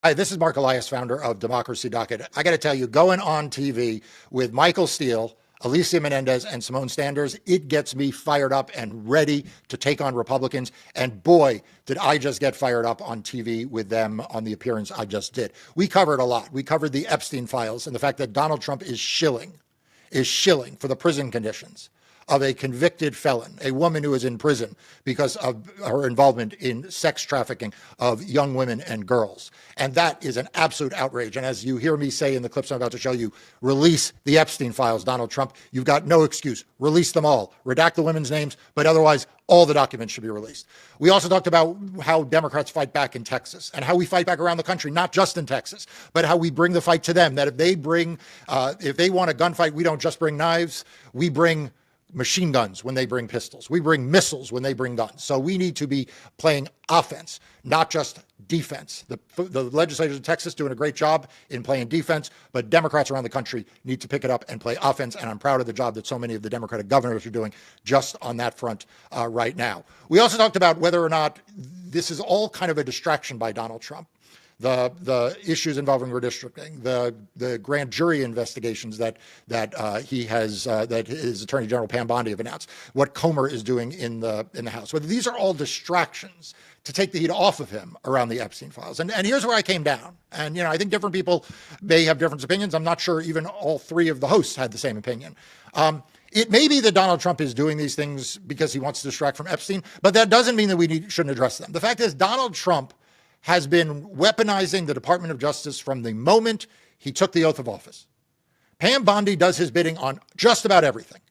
Hi, this is Marc Elias, founder of Democracy Docket. I got to tell you, going on TV with Michael Steele, Alicia Menendez, and Simone Sanders, it gets me fired up and ready to take on Republicans. And boy, did I just get fired up on TV with them on the appearance I just did. We covered a lot. We covered the Epstein files and the fact that Donald Trump is shilling for the prison conditions of a convicted felon, a woman who is in prison because of her involvement in sex trafficking of young women and girls. And that is an absolute outrage. And as you hear me say in the clips I'm about to show you, release the Epstein files, Donald Trump. You've got no excuse. Release them all. Redact the women's names, but otherwise, all the documents should be released. We also talked about how Democrats fight back in Texas and how we fight back around the country, not just in Texas, but how we bring the fight to them, that if they want a gunfight, we don't just bring knives, we bring machine guns when they bring pistols. We bring missiles when they bring guns. So we need to be playing offense, not just defense. The legislators in Texas doing a great job in playing defense, but Democrats around the country need to pick it up and play offense. And I'm proud of the job that so many of the Democratic governors are doing just on that front right now. We also talked about whether or not this is all kind of a distraction by Donald Trump. The issues involving redistricting, the grand jury investigations that his Attorney General Pam Bondi have announced, what Comer is doing in the House. Whether these are all distractions to take the heat off of him around the Epstein files. And here's where I came down. And I think different people may have different opinions. I'm not sure even all three of the hosts had the same opinion. It may be that Donald Trump is doing these things because he wants to distract from Epstein, but that doesn't mean that we shouldn't address them. The fact is, Donald Trump has been weaponizing the Department of Justice from the moment he took the oath of office. Pam Bondi does his bidding on just about everything.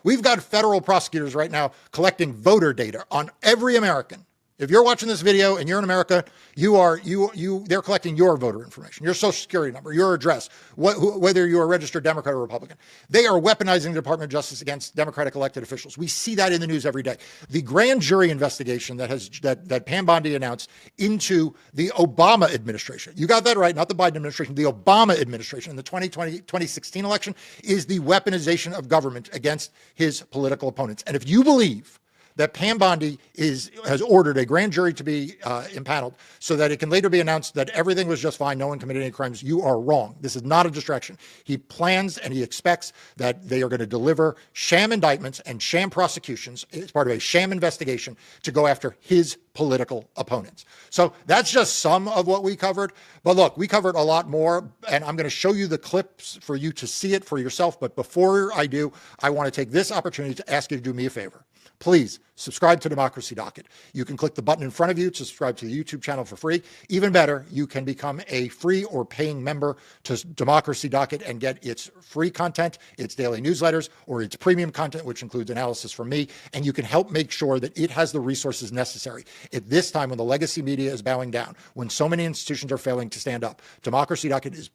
We've got federal prosecutors right now collecting voter data on every American. If you're watching this video and you're in America, they're collecting your voter information, your social security number, your address, whether you're a registered Democrat or Republican. They are weaponizing the Department of Justice against Democratic elected officials. We see that in the news every day. The grand jury investigation that Pam Bondi announced into the Obama administration, you got that right, not the Biden administration, the Obama administration in the 2016 election, is the weaponization of government against his political opponents. And if you believe that Pam Bondi has ordered a grand jury to be impaneled so that it can later be announced that everything was just fine, no one committed any crimes, you are wrong. This is not a distraction. He plans and he expects that they are going to deliver sham indictments and sham prosecutions as part of a sham investigation to go after his political opponents. So that's just some of what we covered. But look, we covered a lot more, and I'm going to show you the clips for you to see it for yourself. But before I do, I want to take this opportunity to ask you to do me a favor. Please subscribe to Democracy Docket. You can click the button in front of you to subscribe to the YouTube channel for free. Even better, you can become a free or paying member to Democracy Docket and get its free content, its daily newsletters, or its premium content, which includes analysis from me. And you can help make sure that it has the resources necessary. At this time, when the legacy media is bowing down, when so many institutions are failing to stand up, Democracy Docket is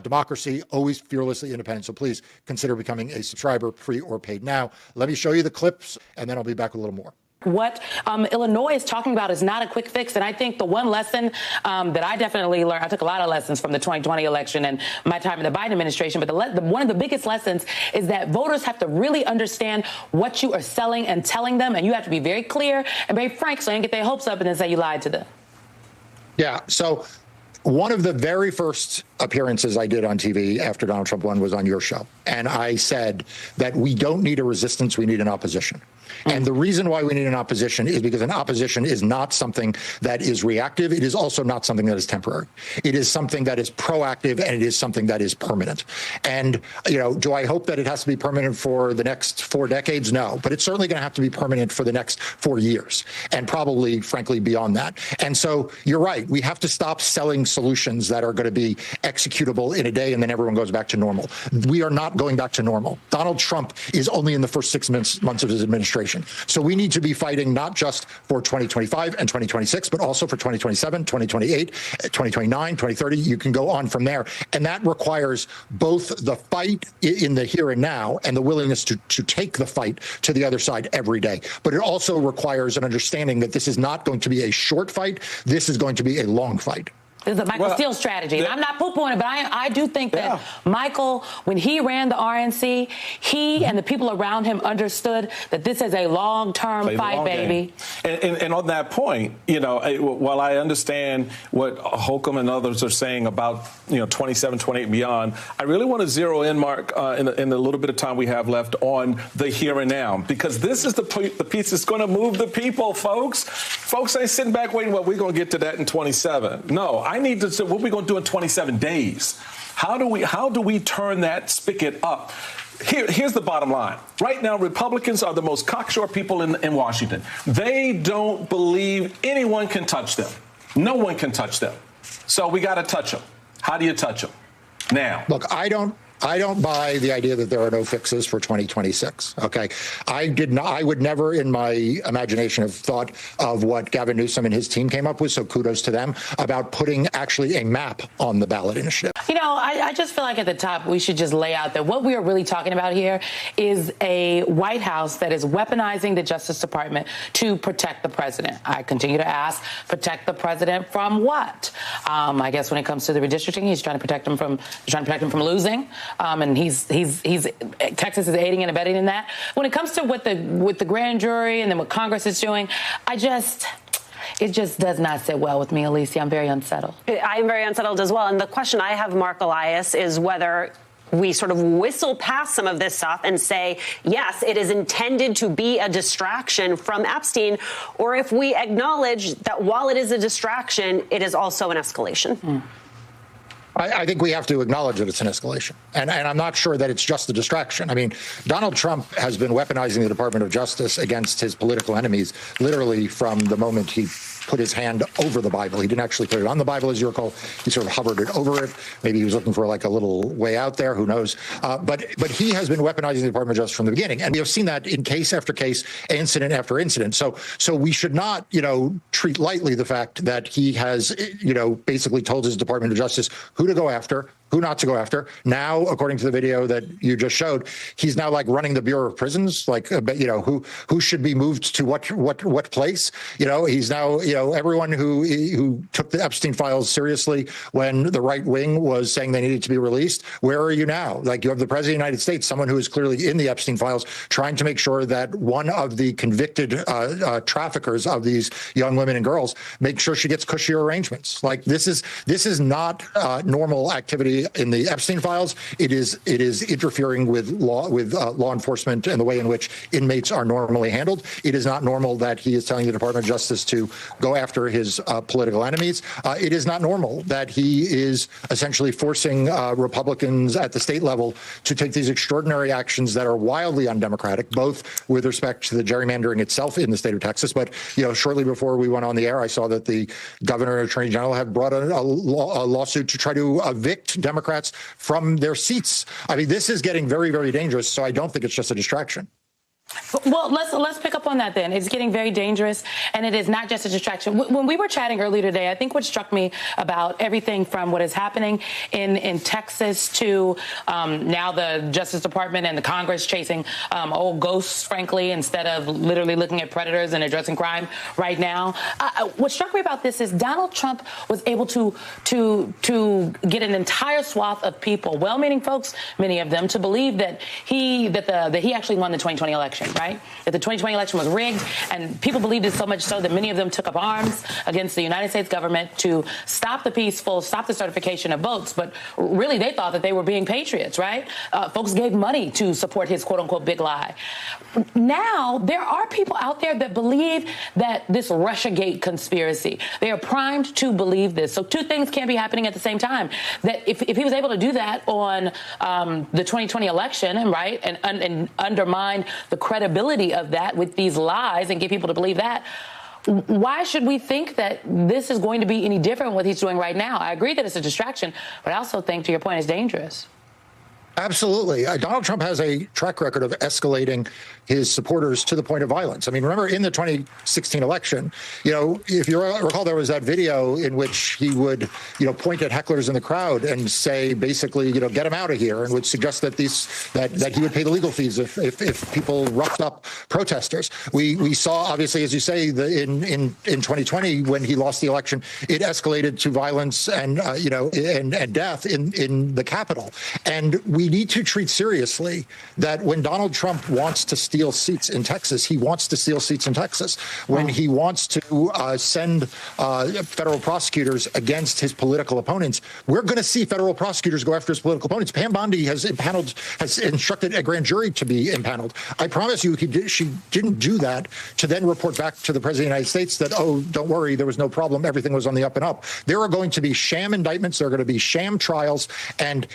democracy, always fearlessly independent. So please consider becoming a subscriber, free or paid now. Let me show you the clips, and then I'll be back with a little more. What Illinois is talking about is not a quick fix. And I think the one lesson that I definitely learned, I took a lot of lessons from the 2020 election and my time in the Biden administration, but one of the biggest lessons is that voters have to really understand what you are selling and telling them. And you have to be very clear and very frank so they don't get their hopes up and then say you lied to them. Yeah. So one of the very first appearances I did on TV after Donald Trump won was on your show. And I said that we don't need a resistance, we need an opposition. And the reason why we need an opposition is because an opposition is not something that is reactive. It is also not something that is temporary. It is something that is proactive, and it is something that is permanent. And, do I hope that it has to be permanent for the next 4 decades? No, but it's certainly going to have to be permanent for the next 4 years and probably, frankly, beyond that. And so you're right. We have to stop selling solutions that are going to be executable in a day and then everyone goes back to normal. We are not going back to normal. Donald Trump is only in the first 6 months of his administration. So we need to be fighting not just for 2025 and 2026, but also for 2027, 2028, 2029, 2030. You can go on from there. And that requires both the fight in the here and now and the willingness to take the fight to the other side every day. But it also requires an understanding that this is not going to be a short fight. This is going to be a long fight. This is a Michael Steele strategy. And I'm not poo-pooing it, but I do think that Michael, when he ran the RNC, he and the people around him understood that this is a long-term fight, baby. And on that point, you know, while I understand what Holcomb and others are saying about, you know, 27, 28 and beyond, I really want to zero in, Mark, in the little bit of time we have left on the here and now, because this is the piece that's going to move the people, folks. Folks ain't sitting back waiting, well, we're going to get to that in 27. No, I need to say, what are we going to do in 27 days? How do we turn that spigot up? Here's the bottom line. Right now, Republicans are the most cocksure people in Washington. They don't believe anyone can touch them. No one can touch them. So we got to touch them. How do you touch them? Now. Look, I don't buy the idea that there are no fixes for 2026. Okay, I would never, in my imagination, have thought of what Gavin Newsom and his team came up with. So kudos to them about putting actually a map on the ballot initiative. You know, I just feel like at the top we should just lay out that what we are really talking about here is a White House that is weaponizing the Justice Department to protect the president. I continue to ask, protect the president from what? I guess when it comes to the redistricting, he's trying to protect him from losing. And Texas is aiding and abetting in that. When it comes to what the grand jury and then what Congress is doing, it just does not sit well with me, Alicia. I'm very unsettled. I'm very unsettled as well. And the question I have, Marc, Elias, is whether we sort of whistle past some of this stuff and say, yes, it is intended to be a distraction from Epstein, or if we acknowledge that while it is a distraction, it is also an escalation. I think we have to acknowledge that it's an escalation. And I'm not sure that it's just a distraction. I mean, Donald Trump has been weaponizing the Department of Justice against his political enemies literally from the moment he put his hand over the Bible. He didn't actually put it on the Bible, as you recall. He sort of hovered it over it. Maybe he was looking for like a little way out there. Who knows? But he has been weaponizing the Department of Justice from the beginning. And we have seen that in case after case, incident after incident. So we should not, treat lightly the fact that he has, basically told his Department of Justice who to go after, who not to go after. Now, according to the video that you just showed, he's now like running the Bureau of Prisons, like, who should be moved to what place. He's now, everyone who took the Epstein files seriously when the right wing was saying they needed to be released. Where are you now? Like, you have the President of the United States, someone who is clearly in the Epstein files, trying to make sure that one of the convicted traffickers of these young women and girls, make sure she gets cushier arrangements. Like, this is not normal activity in the Epstein files. It is interfering with law enforcement and the way in which inmates are normally handled. It is not normal that he is telling the Department of Justice to go after his political enemies. It is not normal that he is essentially forcing Republicans at the state level to take these extraordinary actions that are wildly undemocratic, both with respect to the gerrymandering itself in the state of Texas. But shortly before we went on the air, I saw that the governor and attorney general have brought a lawsuit to try to evict Democrats from their seats. I mean, this is getting very, very dangerous. So I don't think it's just a distraction. Well, let's pick up on that then. It's getting very dangerous, and it is not just a distraction. When we were chatting earlier today, I think what struck me about everything from what is happening in Texas to now the Justice Department and the Congress chasing old ghosts, frankly, instead of literally looking at predators and addressing crime right now. What struck me about this is Donald Trump was able to get an entire swath of people, well-meaning folks, many of them, to believe that he actually won the 2020 election. Right? That the 2020 election was rigged, and people believed it so much so that many of them took up arms against the United States government to stop the certification of votes. But really, they thought that they were being patriots, right? Folks gave money to support his quote-unquote big lie. Now, there are people out there that believe that this Russiagate conspiracy, they are primed to believe this. So two things can't be happening at the same time. That if he was able to do that on the 2020 election, right, and undermine the credibility of that with these lies and get people to believe that, why should we think that this is going to be any different what he's doing right now? I agree that it's a distraction, but I also think, to your point, it's dangerous. Absolutely. Donald Trump has a track record of escalating his supporters to the point of violence. I mean, remember in the 2016 election, if you recall, there was that video in which he would, point at hecklers in the crowd and say, basically, get him out of here, and would suggest that that he would pay the legal fees if people roughed up protesters. We saw, obviously, as you say, in 2020, when he lost the election, it escalated to violence and death in the Capitol. And we need to treat seriously that when Donald Trump wants to steal seats in Texas, he wants to steal seats in Texas. When he wants to send federal prosecutors against his political opponents, we're going to see federal prosecutors go after his political opponents. Pam Bondi has instructed a grand jury to be impaneled. I promise you, she didn't do that to then report back to the President of the United States that, oh, don't worry, there was no problem, everything was on the up and up. There are going to be sham indictments, there are going to be sham trials, and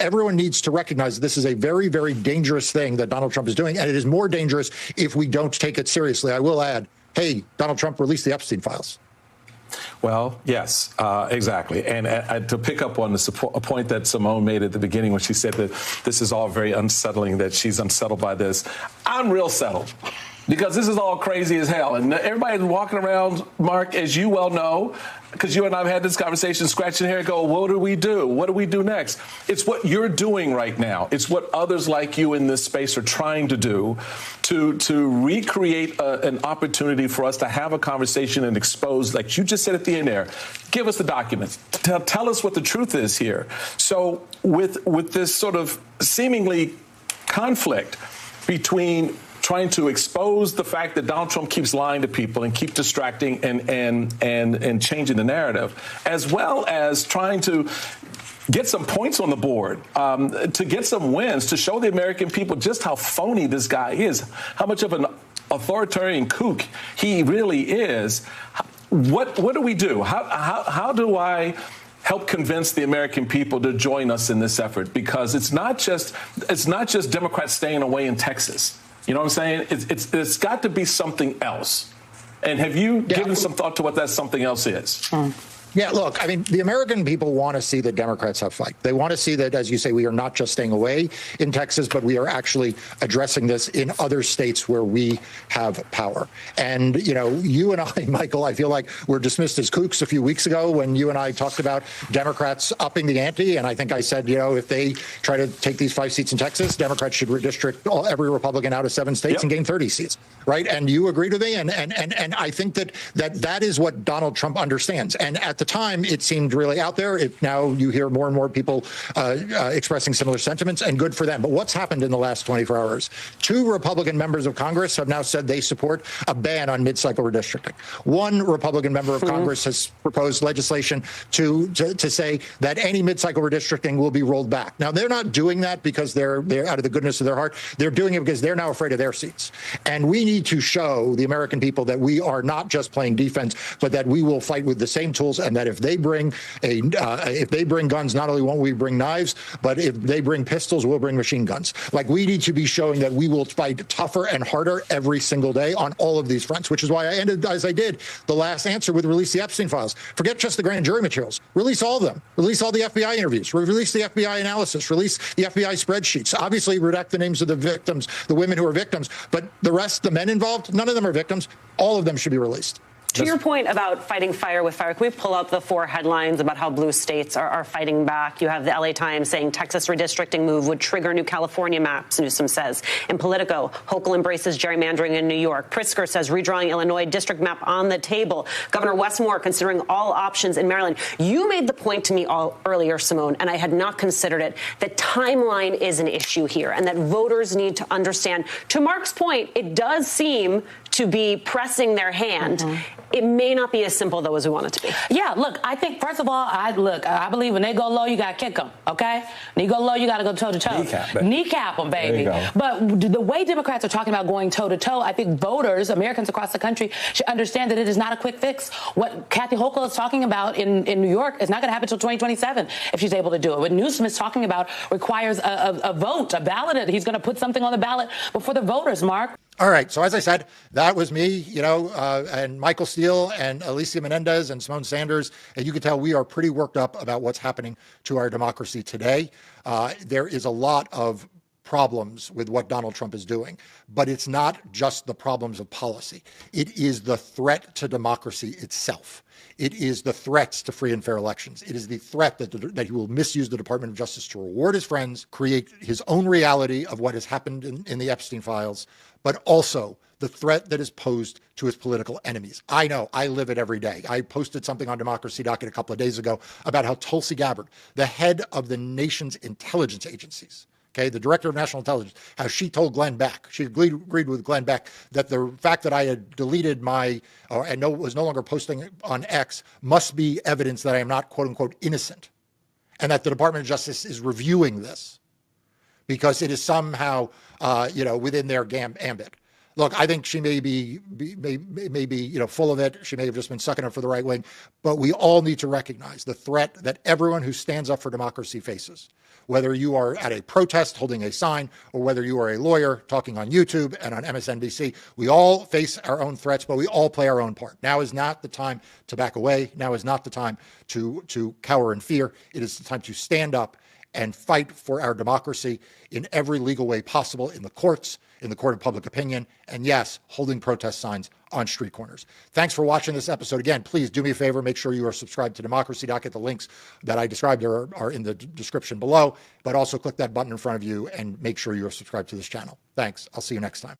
everyone needs to recognize this is a very, very dangerous thing that Donald Trump is doing, and it is more dangerous if we don't take it seriously. I will add, hey, Donald Trump released the Epstein files. Well, yes, exactly. And to pick up on a point that Simone made at the beginning when she said that this is all very unsettling, that she's unsettled by this, I'm real settled. Because this is all crazy as hell. And everybody's walking around, Mark, as you well know, because you and I have had this conversation, scratching hair, go, what do we do? What do we do next? It's what you're doing right now. It's what others like you in this space are trying to do to recreate an opportunity for us to have a conversation and expose, like you just said at the end there, give us the documents. Tell us what the truth is here. So with this sort of seemingly conflict between trying to expose the fact that Donald Trump keeps lying to people and keep distracting and changing the narrative, as well as trying to get some points on the board, to get some wins, to show the American people just how phony this guy is, how much of an authoritarian kook he really is. What do we do? How do I help convince the American people to join us in this effort? Because it's not just Democrats staying away in Texas. You know what I'm saying? It's got to be something else. And have you given some thought to what that something else is? Yeah, look, I mean, the American people want to see that Democrats have fight. They want to see that, as you say, we are not just staying away in Texas, but we are actually addressing this in other states where we have power. And, you and I, Michael, I feel like were dismissed as kooks a few weeks ago when you and I talked about Democrats upping the ante. And I think I said, if they try to take these 5 seats in Texas, Democrats should redistrict every Republican out of 7 states and gain 30 seats. Right. And you agreed with me. And I think that is what Donald Trump understands. And at the time, it seemed really out there. Now you hear more and more people expressing similar sentiments, and good for them. But what's happened in the last 24 hours? 2 Republican members of Congress have now said they support a ban on mid-cycle redistricting. 1 Republican member of Congress has proposed legislation to say that any mid-cycle redistricting will be rolled back. Now, they're not doing that because they're out of the goodness of their heart. They're doing it because they're now afraid of their seats. And we need to show the American people that we are not just playing defense, but that we will fight with the same tools, and that if they bring guns, not only won't we bring knives, but if they bring pistols, we'll bring machine guns. Like, we need to be showing that we will fight tougher and harder every single day on all of these fronts, which is why I ended, as I did, the last answer with release the Epstein files. Forget just the grand jury materials. Release all of them. Release all the FBI interviews. Release the FBI analysis. Release the FBI spreadsheets. Obviously, redact the names of the victims, the women who are victims, but the rest, the men involved, none of them are victims. All of them should be released. To your point about fighting fire with fire, can we pull up the 4 headlines about how blue states are fighting back? You have the LA Times saying Texas redistricting move would trigger new California maps, Newsom says. In Politico, Hochul embraces gerrymandering in New York. Pritzker says redrawing Illinois district map on the table. Governor Westmore considering all options in Maryland. You made the point to me earlier, Simone, and I had not considered it, that timeline is an issue here and that voters need to understand. To Mark's point, it does seem to be pressing their hand. It may not be as simple, though, as we want it to be. Yeah, look, I think, first of all, I believe when they go low, you got to kick them, okay? When you go low, you got to go toe-to-toe. Kneecap them, baby. But the way Democrats are talking about going toe-to-toe, I think voters, Americans across the country, should understand that it is not a quick fix. What Kathy Hochul is talking about in New York is not going to happen until 2027 if she's able to do it. What Newsom is talking about requires a vote, a ballot. He's going to put something on the ballot before the voters, Mark. All right. So as I said, that was me, and Michael Steele and Alicia Menendez and Simone Sanders. And you can tell we are pretty worked up about what's happening to our democracy today. There is a lot of problems with what Donald Trump is doing, but it's not just the problems of policy. It is the threat to democracy itself. It is the threats to free and fair elections. It is the threat that he will misuse the Department of Justice to reward his friends, create his own reality of what has happened in the Epstein files, but also the threat that is posed to his political enemies. I know, I live it every day. I posted something on Democracy Docket a couple of days ago about how Tulsi Gabbard, the head of the nation's intelligence agencies, the director of national intelligence, how she told Glenn Beck, she agreed with Glenn Beck that the fact that I had deleted was no longer posting on X must be evidence that I am not, quote unquote, innocent, and that the Department of Justice is reviewing this because it is somehow, within their ambit. Look, I think she may be full of it. She may have just been sucking up for the right wing, but we all need to recognize the threat that everyone who stands up for democracy faces. Whether you are at a protest holding a sign or whether you are a lawyer talking on YouTube and on MSNBC, we all face our own threats, but we all play our own part. Now is not the time to back away. Now is not the time to cower in fear. It is the time to stand up and fight for our democracy in every legal way possible, in the courts, in the court of public opinion, and yes, holding protest signs on street corners. Thanks for watching this episode. Again, please do me a favor, make sure you are subscribed to Democracy Docket. The links that I described are in the description below, but also click that button in front of you and make sure you are subscribed to this channel. Thanks. I'll see you next time.